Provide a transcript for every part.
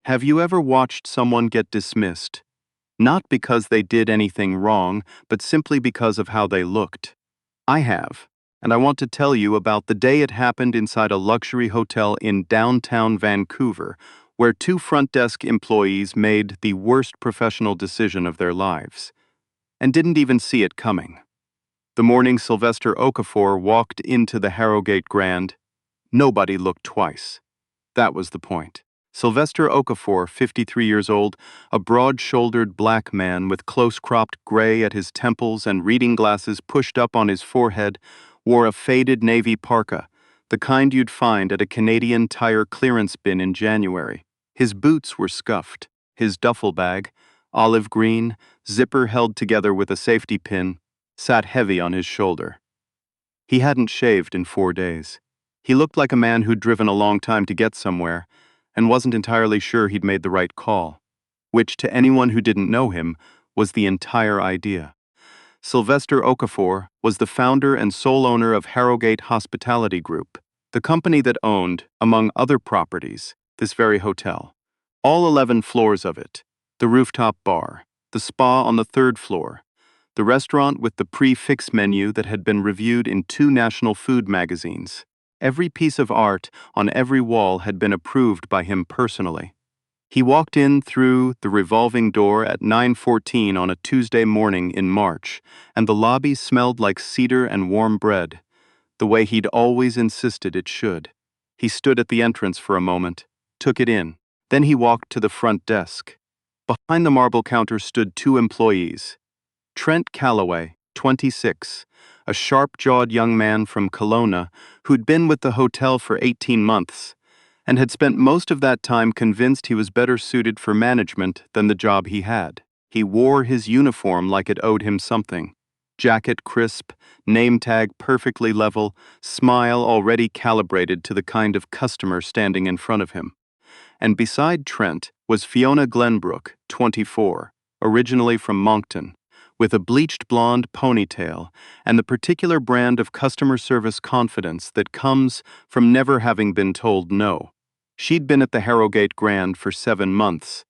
Have you ever watched someone get dismissed? Not because they did anything wrong, but simply because of how they looked. I have, and I want to tell you about the day it happened inside a luxury hotel in downtown Vancouver, where two front desk employees made the worst professional decision of their lives, and didn't even see it coming. The morning Sylvester Okafor walked into the Harrogate Grand, nobody looked twice. That was the point. Sylvester Okafor, 53 years old, a broad-shouldered black man with close-cropped gray at his temples and reading glasses pushed up on his forehead, wore a faded navy parka, the kind you'd find at a Canadian Tire clearance bin in January. His boots were scuffed. His duffel bag, olive green, zipper held together with a safety pin, sat heavy on his shoulder. He hadn't shaved in 4 days. He looked like a man who'd driven a long time to get somewhere, and wasn't entirely sure he'd made the right call, which to anyone who didn't know him was the entire idea. Sylvester Okafor was the founder and sole owner of Harrogate Hospitality Group, the company that owned, among other properties, this very hotel. All 11 floors of it, the rooftop bar, the spa on the 3rd floor, the restaurant with the prix-fixe menu that had been reviewed in 2 national food magazines. Every piece of art on every wall had been approved by him personally. He walked in through the revolving door at 9:14 on a Tuesday morning in March, and the lobby smelled like cedar and warm bread, the way he'd always insisted it should. He stood at the entrance for a moment, took it in. Then he walked to the front desk. Behind the marble counter stood 2 employees. Trent Calloway, 26, a sharp-jawed young man from Kelowna who'd been with the hotel for 18 months and had spent most of that time convinced he was better suited for management than the job he had. He wore his uniform like it owed him something. Jacket crisp, name tag perfectly level, smile already calibrated to the kind of customer standing in front of him. And beside Trent was Fiona Glenbrook, 24, originally from Moncton, with a bleached blonde ponytail and the particular brand of customer service confidence that comes from never having been told no. She'd been at the Harrogate Grand for 7 months.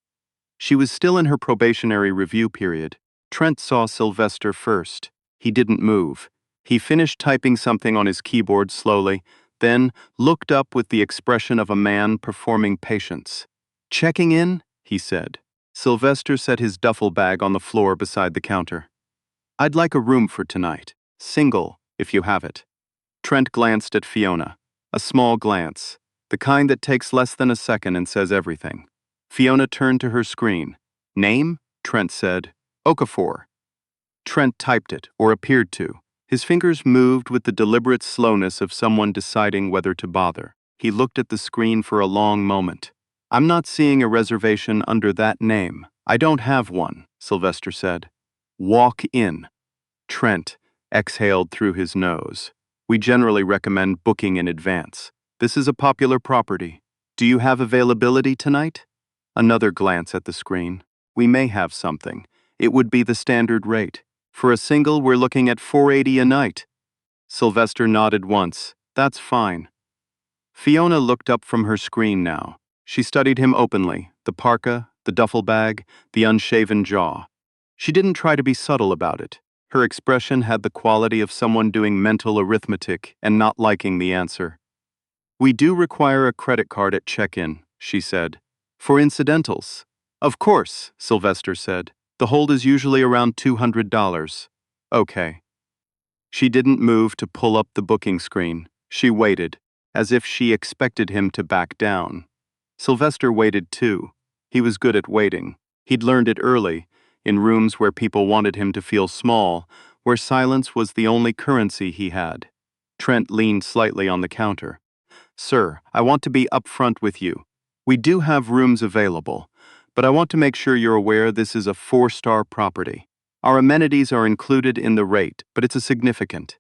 She was still in her probationary review period. Trent saw Sylvester first. He didn't move. He finished typing something on his keyboard slowly, then looked up with the expression of a man performing patience. "Checking in?" he said. Sylvester set his duffel bag on the floor beside the counter. "I'd like a room for tonight. Single, if you have it." Trent glanced at Fiona. A small glance, the kind that takes less than a second and says everything. Fiona turned to her screen. "Name?" Trent said. "Okafor." Trent typed it, or appeared to. His fingers moved with the deliberate slowness of someone deciding whether to bother. He looked at the screen for a long moment. "I'm not seeing a reservation under that name. I don't have one," Sylvester said. "Walk in." Trent exhaled through his nose. "We generally recommend booking in advance. This is a popular property. Do you have availability tonight?" Another glance at the screen. "We may have something. It would be the standard rate. For a single, we're looking at $480 a night." Sylvester nodded once. "That's fine." Fiona looked up from her screen now. She studied him openly, the parka, the duffel bag, the unshaven jaw. She didn't try to be subtle about it. Her expression had the quality of someone doing mental arithmetic and not liking the answer. "We do require a credit card at check-in," she said. "For incidentals." "Of course," Sylvester said. "The hold is usually around $200. "Okay." She didn't move to pull up the booking screen. She waited, as if she expected him to back down. Sylvester waited too. He was good at waiting. He'd learned it early, in rooms where people wanted him to feel small, where silence was the only currency he had. Trent leaned slightly on the counter. "Sir, I want to be upfront with you. We do have rooms available, but I want to make sure you're aware this is a 4-star property. Our amenities are included in the rate, but it's a significant."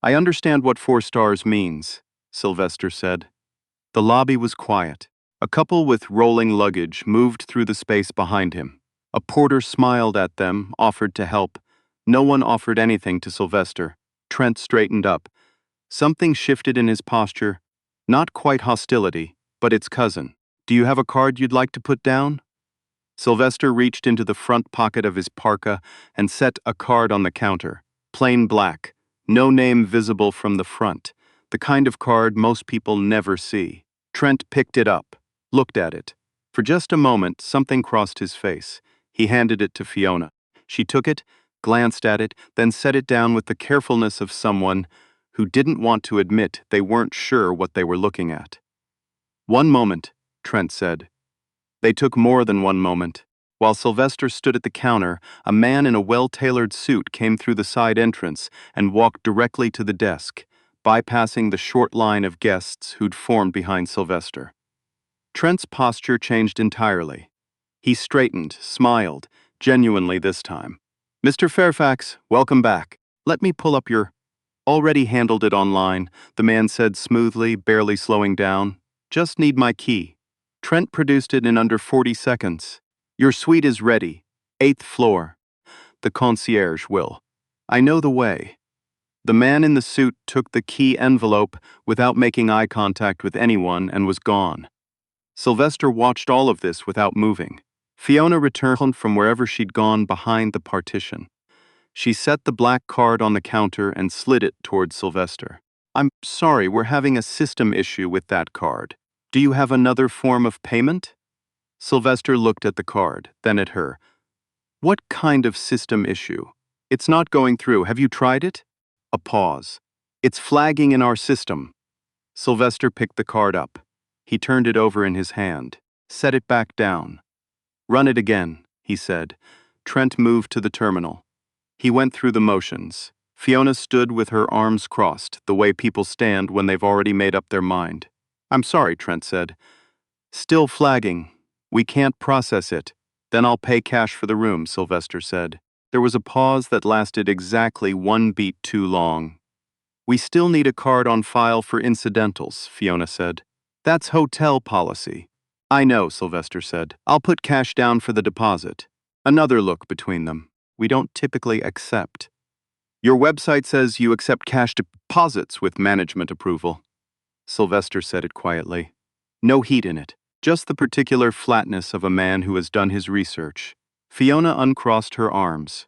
"I understand what 4 stars means," Sylvester said. The lobby was quiet. A couple with rolling luggage moved through the space behind him. A porter smiled at them, offered to help. No one offered anything to Sylvester. Trent straightened up. Something shifted in his posture. Not quite hostility, but its cousin. Do you have a card you'd like to put down? Sylvester reached into the front pocket of his parka and set a card on the counter. Plain black, no name visible from the front, the kind of card most people never see. Trent picked it up, looked at it. For just a moment, something crossed his face. He handed it to Fiona. She took it, glanced at it, then set it down with the carefulness of someone who didn't want to admit they weren't sure what they were looking at. "One moment," Trent said. They took more than one moment. While Sylvester stood at the counter, a man in a well-tailored suit came through the side entrance and walked directly to the desk, bypassing the short line of guests who'd formed behind Sylvester. Trent's posture changed entirely. He straightened, smiled, genuinely this time. "Mr. Fairfax, welcome back. Let me pull up your—" "Already handled it online," the man said smoothly, barely slowing down. "Just need my key." Trent produced it in under 40 seconds. "Your suite is ready. 8th floor. The concierge will. I know the way." The man in the suit took the key envelope without making eye contact with anyone and was gone. Sylvester watched all of this without moving. Fiona returned from wherever she'd gone behind the partition. She set the black card on the counter and slid it towards Sylvester. "I'm sorry, we're having a system issue with that card. Do you have another form of payment?" Sylvester looked at the card, then at her. "What kind of system issue? It's not going through. Have you tried it?" A pause. "It's flagging in our system." Sylvester picked the card up. He turned it over in his hand, set it back down. "Run it again," he said. Trent moved to the terminal. He went through the motions. Fiona stood with her arms crossed, the way people stand when they've already made up their mind. "I'm sorry," Trent said. "Still flagging. We can't process it." "Then I'll pay cash for the room," Sylvester said. There was a pause that lasted exactly 1 beat too long. "We still need a card on file for incidentals," Fiona said. "That's hotel policy." "I know," Sylvester said. "I'll put cash down for the deposit." Another look between them. "We don't typically accept." "Your website says you accept cash deposits with management approval." Sylvester said it quietly. No heat in it, just the particular flatness of a man who has done his research. Fiona uncrossed her arms.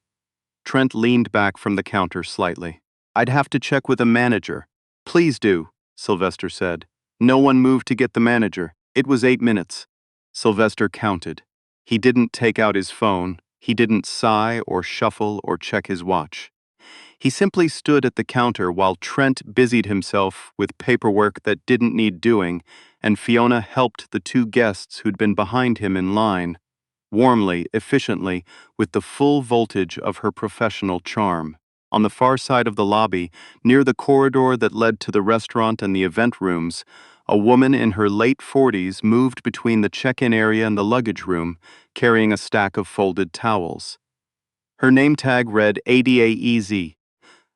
Trent leaned back from the counter slightly. "I'd have to check with a manager." "Please do," Sylvester said. No one moved to get the manager. It was 8 minutes. Sylvester counted. He didn't take out his phone. He didn't sigh or shuffle or check his watch. He simply stood at the counter while Trent busied himself with paperwork that didn't need doing, and Fiona helped the 2 guests who'd been behind him in line, warmly, efficiently, with the full voltage of her professional charm. On the far side of the lobby, near the corridor that led to the restaurant and the event rooms, a woman in her late 40s moved between the check-in area and the luggage room, carrying a stack of folded towels. Her name tag read ADAEZ.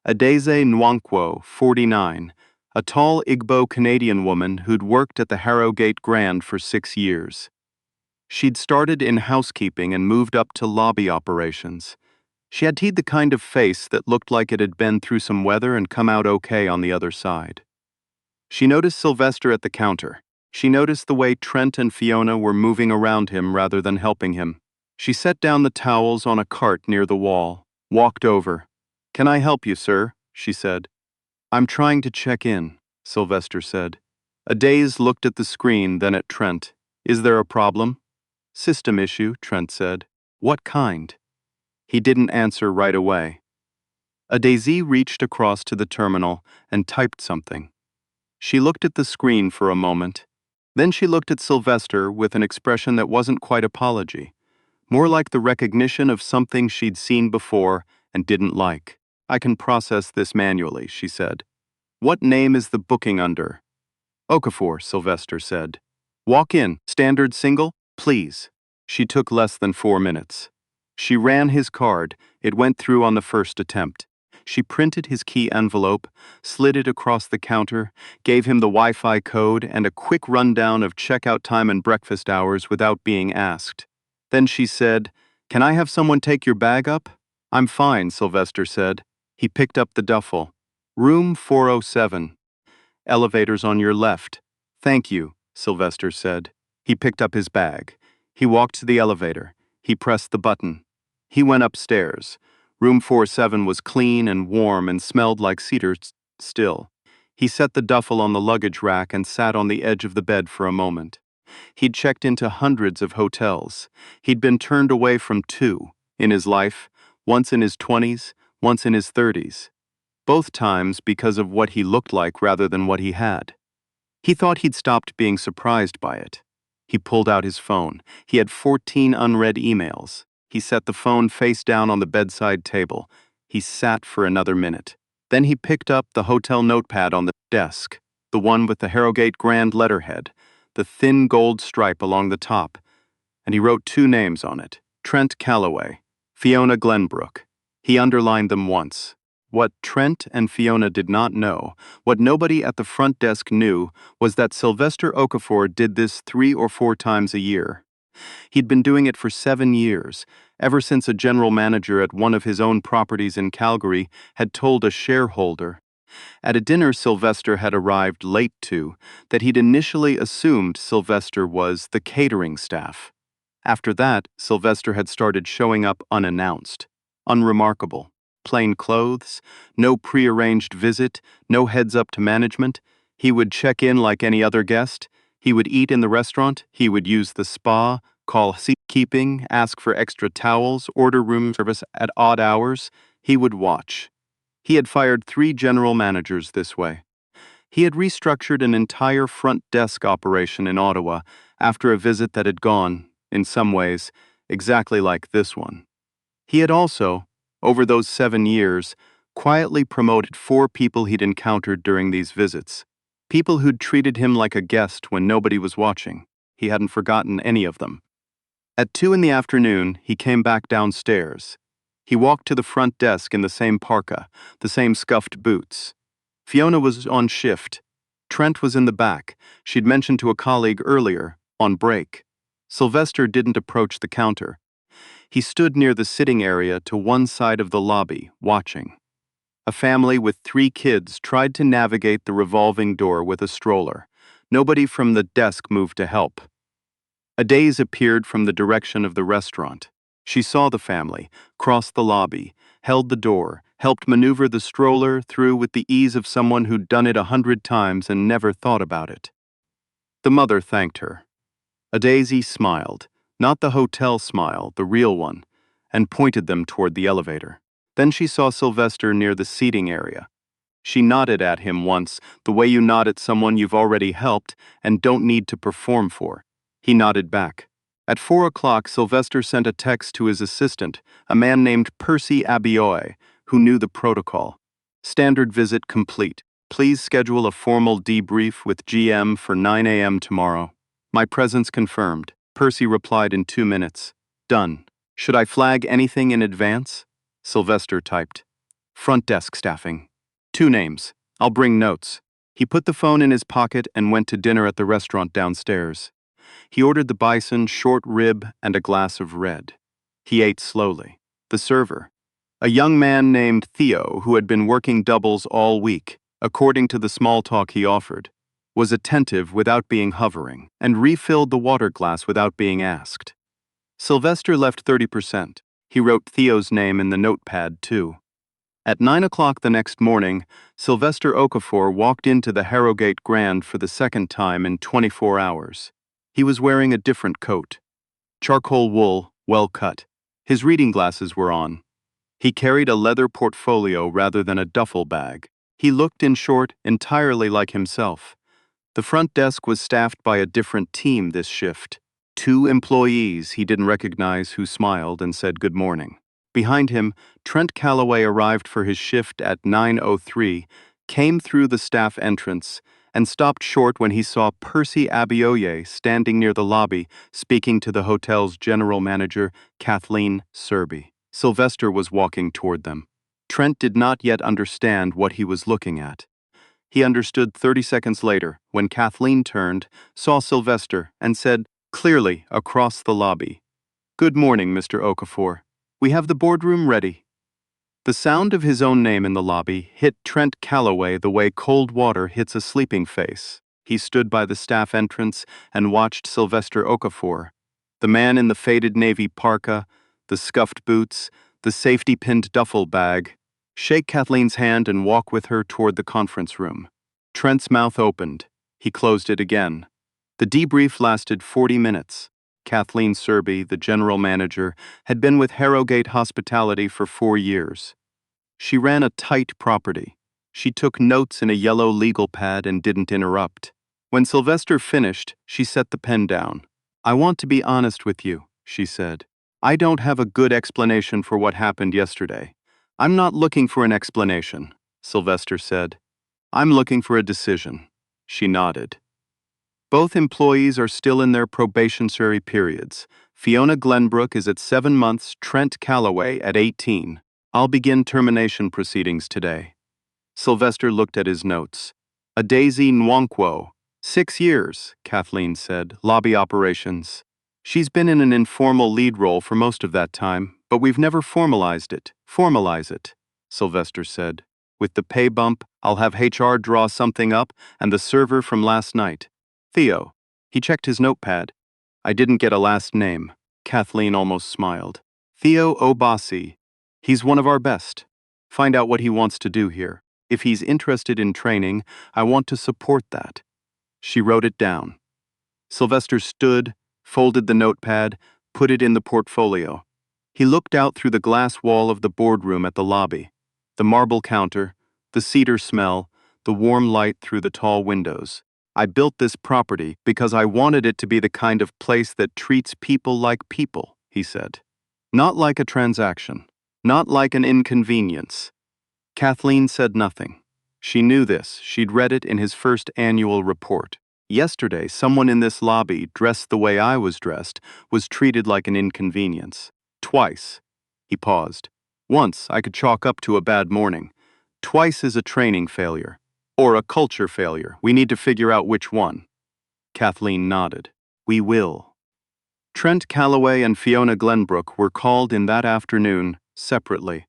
Adeze Nwankwo, 49, a tall Igbo-Canadian woman who'd worked at the Harrogate Grand for 6 years. She'd started in housekeeping and moved up to lobby operations. She had the kind of face that looked like it had been through some weather and come out okay on the other side. She noticed Sylvester at the counter. She noticed the way Trent and Fiona were moving around him rather than helping him. She set down the towels on a cart near the wall, walked over. "Can I help you, sir?" she said. "I'm trying to check in," Sylvester said. Adeze looked at the screen, then at Trent. "Is there a problem?" "System issue," Trent said. "What kind?" He didn't answer right away. Adeze reached across to the terminal and typed something. She looked at the screen for a moment. Then she looked at Sylvester with an expression that wasn't quite apology, more like the recognition of something she'd seen before and didn't like. "I can process this manually," she said. "What name is the booking under?" "Okafor," Sylvester said. "Walk in. Standard single, please." She took less than 4 minutes. She ran his card. It went through on the first attempt. She printed his key envelope, slid it across the counter, gave him the Wi-Fi code and a quick rundown of checkout time and breakfast hours without being asked. Then she said, "Can I have someone take your bag up?" "I'm fine," Sylvester said. He picked up the duffel. "Room 407. Elevators on your left." "Thank you," Sylvester said. He picked up his bag. He walked to the elevator. He pressed the button. He went upstairs. Room 47 was clean and warm and smelled like cedar still. He set the duffel on the luggage rack and sat on the edge of the bed for a moment. He'd checked into hundreds of hotels. He'd been turned away from 2 in his life, once in his 20s, once in his 30s. Both times because of what he looked like rather than what he had. He thought he'd stopped being surprised by it. He pulled out his phone. He had 14 unread emails. He set the phone face down on the bedside table. He sat for another minute. Then he picked up the hotel notepad on the desk, the one with the Harrogate Grand letterhead, the thin gold stripe along the top, and he wrote 2 names on it, Trent Calloway, Fiona Glenbrook. He underlined them once. What Trent and Fiona did not know, what nobody at the front desk knew, was that Sylvester Okafor did this 3 or 4 times a year. He'd been doing it for 7 years, ever since a general manager at one of his own properties in Calgary had told a shareholder, at a dinner Sylvester had arrived late to, that he'd initially assumed Sylvester was the catering staff. After that, Sylvester had started showing up unannounced, unremarkable. Plain clothes, no prearranged visit, no heads up to management. He would check in like any other guest. He would eat in the restaurant. He would use the spa, call seatkeeping, ask for extra towels, order room service at odd hours. He would watch. He had fired 3 general managers this way. He had restructured an entire front desk operation in Ottawa after a visit that had gone, in some ways, exactly like this one. He had also, over those 7 years, quietly promoted 4 people he'd encountered during these visits. People who'd treated him like a guest when nobody was watching. He hadn't forgotten any of them. At 2 in the afternoon, he came back downstairs. He walked to the front desk in the same parka, the same scuffed boots. Fiona was on shift. Trent was in the back. She'd mentioned to a colleague earlier, on break. Sylvester didn't approach the counter. He stood near the sitting area to one side of the lobby, watching. A family with 3 kids tried to navigate the revolving door with a stroller. Nobody from the desk moved to help. Adaze appeared from the direction of the restaurant. She saw the family, crossed the lobby, held the door, helped maneuver the stroller through with the ease of someone who'd done it 100 times and never thought about it. The mother thanked her. Adaze smiled. Not the hotel smile, the real one, and pointed them toward the elevator. Then she saw Sylvester near the seating area. She nodded at him once, the way you nod at someone you've already helped and don't need to perform for. He nodded back. At 4 o'clock, Sylvester sent a text to his assistant, a man named Percy Abioy, who knew the protocol. Standard visit complete. Please schedule a formal debrief with GM for 9 a.m. tomorrow. My presence confirmed. Percy replied in 2 minutes. Done. Should I flag anything in advance? Sylvester typed. Front desk staffing. 2 names. I'll bring notes. He put the phone in his pocket and went to dinner at the restaurant downstairs. He ordered the bison, short rib, and a glass of red. He ate slowly. The server, a young man named Theo who had been working doubles all week, according to the small talk he offered, was attentive without being hovering, and refilled the water glass without being asked. Sylvester left 30%. He wrote Theo's name in the notepad, too. At 9 o'clock the next morning, Sylvester Okafor walked into the Harrogate Grand for the second time in 24 hours. He was wearing a different coat. Charcoal wool, well cut. His reading glasses were on. He carried a leather portfolio rather than a duffel bag. He looked, in short, entirely like himself. The front desk was staffed by a different team this shift. 2 employees he didn't recognize who smiled and said good morning. Behind him, Trent Calloway arrived for his shift at 9:03, came through the staff entrance, and stopped short when he saw Percy Abioye standing near the lobby, speaking to the hotel's general manager, Kathleen Serby. Sylvester was walking toward them. Trent did not yet understand what he was looking at. He understood 30 seconds later, when Kathleen turned, saw Sylvester, and said, clearly across the lobby, "Good morning, Mr. Okafor. We have the boardroom ready." The sound of his own name in the lobby hit Trent Calloway the way cold water hits a sleeping face. He stood by the staff entrance and watched Sylvester Okafor, the man in the faded navy parka, the scuffed boots, the safety-pinned duffel bag, shake Kathleen's hand and walk with her toward the conference room. Trent's mouth opened. He closed it again. The debrief lasted 40 minutes. Kathleen Serby, the general manager, had been with Harrogate Hospitality for 4 years. She ran a tight property. She took notes in a yellow legal pad and didn't interrupt. When Sylvester finished, she set the pen down. "I want to be honest with you," she said. "I don't have a good explanation for what happened yesterday." "I'm not looking for an explanation," Sylvester said. "I'm looking for a decision." She nodded. Both employees are still in their probationary periods. Fiona Glenbrook is at 7 months, Trent Calloway at 18. I'll begin termination proceedings today. Sylvester looked at his notes. A Daisy Nwankwo. 6 years, Kathleen said, lobby operations. She's been in an informal lead role for most of that time, but we've never formalized it. Formalize it, Sylvester said. With the pay bump, I'll have HR draw something up and the server from last night. Theo. He checked his notepad. I didn't get a last name. Kathleen almost smiled. Theo Obasi. He's one of our best. Find out what he wants to do here. If he's interested in training, I want to support that. She wrote it down. Sylvester stood, folded the notepad, put it in the portfolio. He looked out through the glass wall of the boardroom at the lobby. The marble counter, the cedar smell, the warm light through the tall windows. I built this property because I wanted it to be the kind of place that treats people like people, he said. Not like a transaction. Not like an inconvenience. Kathleen said nothing. She knew this. She'd read it in his first annual report. Yesterday, someone in this lobby, dressed the way I was dressed, was treated like an inconvenience. Twice. He paused. Once, I could chalk up to a bad morning. Twice is a training failure. Or a culture failure. We need to figure out which one. Kathleen nodded. We will. Trent Calloway and Fiona Glenbrook were called in that afternoon, separately.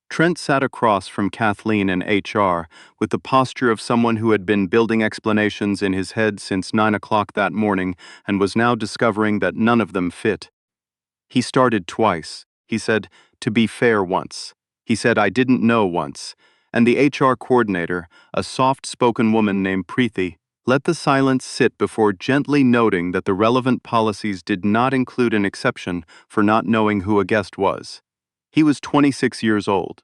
Trent sat across from Kathleen and HR with the posture of someone who had been building explanations in his head since 9 o'clock that morning and was now discovering that none of them fit. He started twice. He said, to be fair once. He said, I didn't know once. And the HR coordinator, a soft-spoken woman named Preeti, let the silence sit before gently noting that the relevant policies did not include an exception for not knowing who a guest was. He was 26 years old.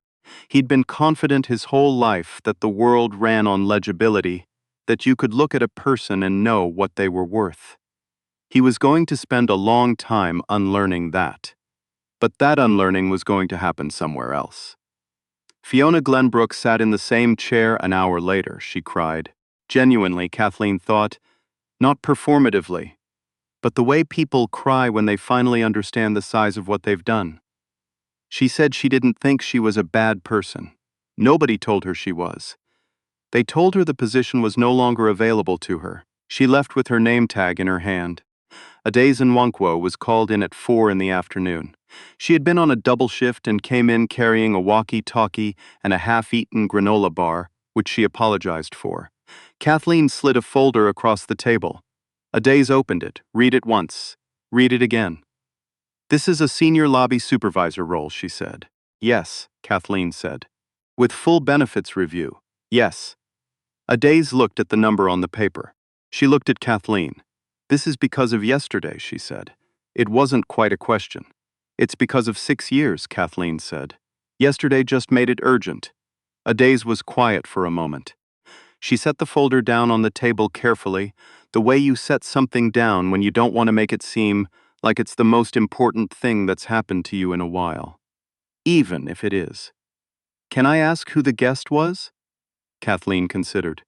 He'd been confident his whole life that the world ran on legibility, that you could look at a person and know what they were worth. He was going to spend a long time unlearning that. But that unlearning was going to happen somewhere else. Fiona Glenbrook sat in the same chair an hour later, she cried. Genuinely, Kathleen thought, not performatively, but the way people cry when they finally understand the size of what they've done. She said she didn't think she was a bad person. Nobody told her she was. They told her the position was no longer available to her. She left with her name tag in her hand. Adaze Nwankwo was called in at 4 in the afternoon. She had been on a double shift and came in carrying a walkie-talkie and a half-eaten granola bar, which she apologized for. Kathleen slid a folder across the table. Adaze opened it. Read it once. Read it again. This is a senior lobby supervisor role, she said. Yes, Kathleen said. With full benefits review. Yes. Adaze looked at the number on the paper. She looked at Kathleen. This is because of yesterday, she said. It wasn't quite a question. It's because of 6 years, Kathleen said. Yesterday just made it urgent. Adaze was quiet for a moment. She set the folder down on the table carefully, the way you set something down when you don't want to make it seem like it's the most important thing that's happened to you in a while. Even if it is. Can I ask who the guest was? Kathleen considered.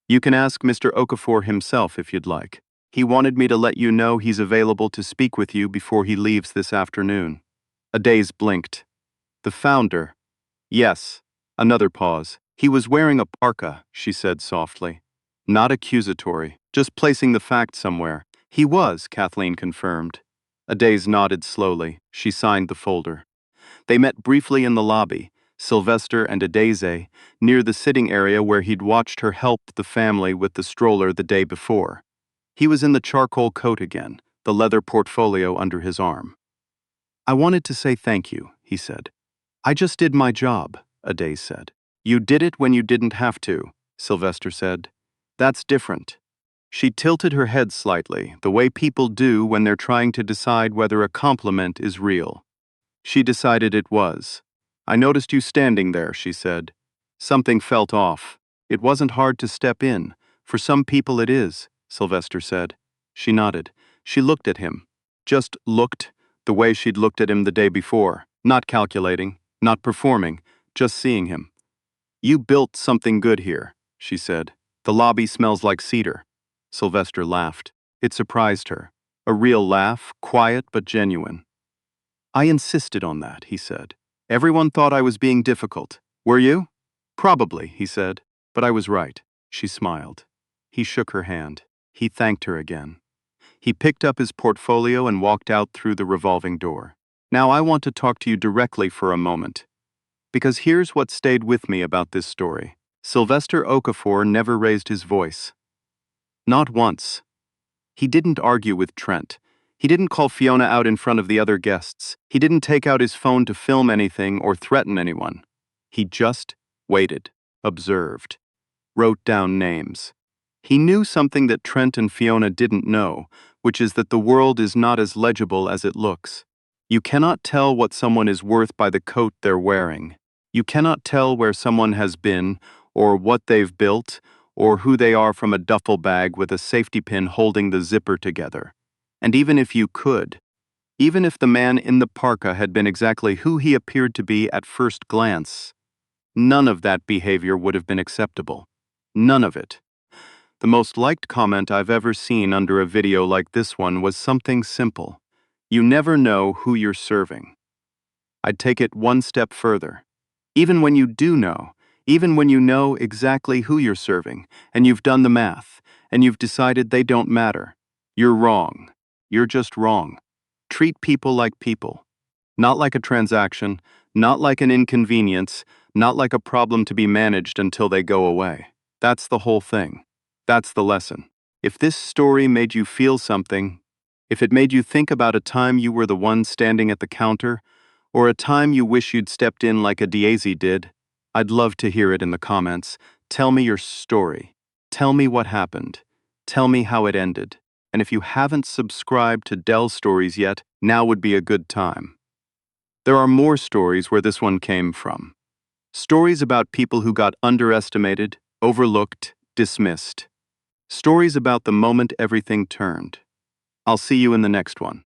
You can ask Mr. Okafor himself if you'd like. He wanted me to let you know he's available to speak with you before he leaves this afternoon. Adaze blinked. The founder. Yes. Another pause. He was wearing a parka, she said softly. Not accusatory, just placing the fact somewhere. He was, Kathleen confirmed. Adaze nodded slowly. She signed the folder. They met briefly in the lobby. Sylvester and Adeze, near the sitting area where he'd watched her help the family with the stroller the day before. He was in the charcoal coat again, the leather portfolio under his arm. "I wanted to say thank you," he said. "I just did my job," Adeze said. "You did it when you didn't have to," Sylvester said. "That's different." She tilted her head slightly, the way people do when they're trying to decide whether a compliment is real. She decided it was. "I noticed you standing there," she said. "Something felt off. It wasn't hard to step in. For some people it is," Sylvester said. She nodded. She looked at him. Just looked, the way she'd looked at him the day before, not calculating, not performing, just seeing him. "You built something good here," she said. "The lobby smells like cedar." Sylvester laughed. It surprised her. A real laugh, quiet but genuine. "I insisted on that," he said. "Everyone thought I was being difficult. Were you?" "Probably," he said. "But I was right." She smiled. He shook her hand. He thanked her again. He picked up his portfolio and walked out through the revolving door. "Now I want to talk to you directly for a moment. Because here's what stayed with me about this story. Sylvester Okafor never raised his voice. Not once. He didn't argue with Trent. He didn't call Fiona out in front of the other guests. He didn't take out his phone to film anything or threaten anyone. He just waited, observed, wrote down names. He knew something that Trent and Fiona didn't know, which is that the world is not as legible as it looks. You cannot tell what someone is worth by the coat they're wearing. You cannot tell where someone has been, or what they've built, or who they are from a duffel bag with a safety pin holding the zipper together. And even if you could, even if the man in the parka had been exactly who he appeared to be at first glance, none of that behavior would have been acceptable. None of it. The most liked comment I've ever seen under a video like this one was something simple. You never know who you're serving. I'd take it one step further. Even when you do know, even when you know exactly who you're serving, and you've done the math, and you've decided they don't matter, you're wrong. You're just wrong. Treat people like people. Not like a transaction, not like an inconvenience, not like a problem to be managed until they go away. That's the whole thing. That's the lesson. If this story made you feel something, if it made you think about a time you were the one standing at the counter, or a time you wish you'd stepped in like a Daisy did, I'd love to hear it in the comments. Tell me your story. Tell me what happened. Tell me how it ended. And if you haven't subscribed to DELL Stories yet, now would be a good time. There are more stories where this one came from. Stories about people who got underestimated, overlooked, dismissed. Stories about the moment everything turned. I'll see you in the next one.